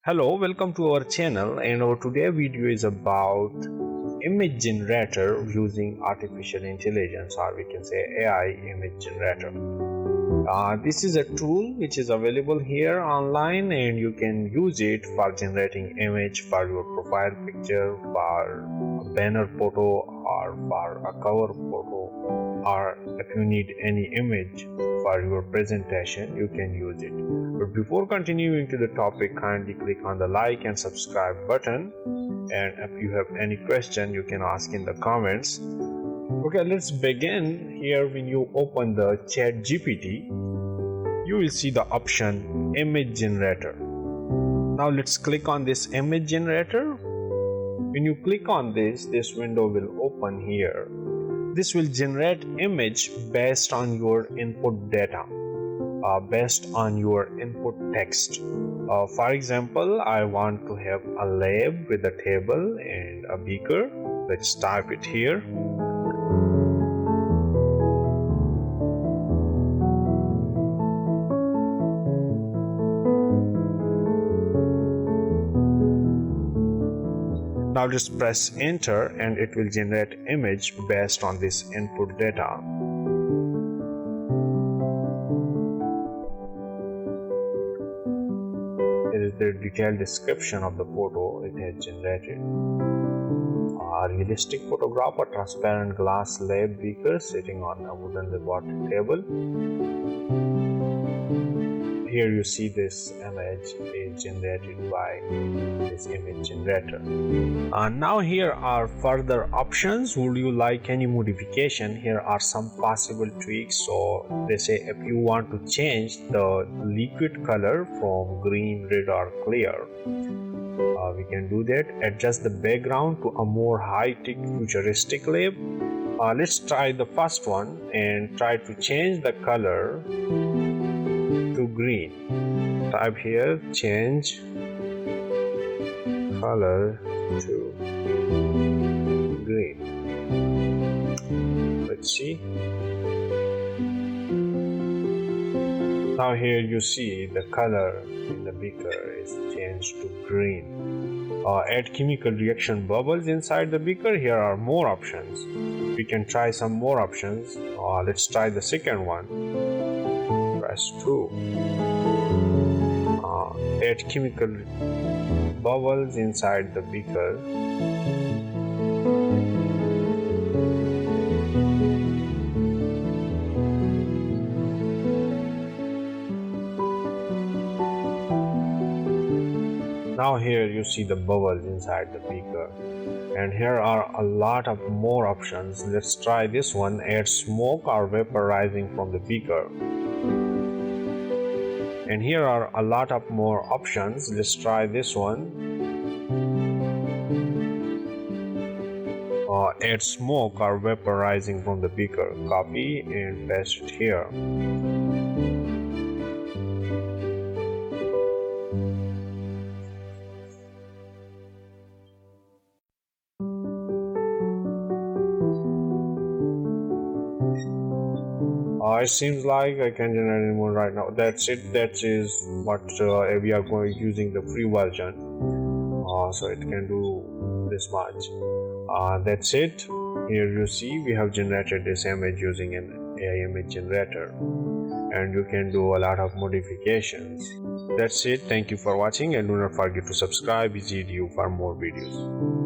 Hello, welcome to our channel, and our today video is about image generator using artificial intelligence, or we can say AI image generator. This is a tool which is available here online, and you can use it for generating image for your profile picture, for a banner photo, or for a cover photo, or if you need any image for your presentation, you can use it. But before continuing to the topic, kindly click on the like and subscribe button, and if you have any question you can ask in the comments. Okay, let's begin. Here, when you open the ChatGPT, you will see the option image generator. Now let's click on this image generator. When you click on this window will open here. This will generate image based on your input data, based on your input text. For example, I want to have a lab with a table and a beaker. Let's type it here. Now just press enter and it will generate image based on this input data. Here is the detailed description of the photo it has generated. A realistic photograph, a transparent glass lab beaker sitting on a wooden laboratory table. Here you see this image is generated by this image generator. Now here are further options. Would you like any modification? Here are some possible tweaks. So they say if you want to change the liquid color from green, red or clear, we can do that. Adjust the background to a more high-tech futuristic lab. Let's try the first one and try to change the color to green. Type here change color to green. Let's see. Now here you see the color in the beaker is changed to green. Add chemical reaction bubbles inside the beaker. Here are more options. We can try some more options. Let's try the second one. Press 2. Add chemical bubbles inside the beaker. Now here you see the bubbles inside the beaker, and here are a lot of more options. Let's try this one. Add smoke or vapor rising from the beaker. And here are a lot of more options. Let's try this one. Add smoke or vapor rising from the beaker. Copy and paste it here. It seems like I can generate any more right now. That's it. That is what we are going using the free version. So it can do this much. That's it. Here you see we have generated this image using an AI image generator, and you can do a lot of modifications. That's it. Thank you for watching, and do not forget to subscribe easyedu for more videos.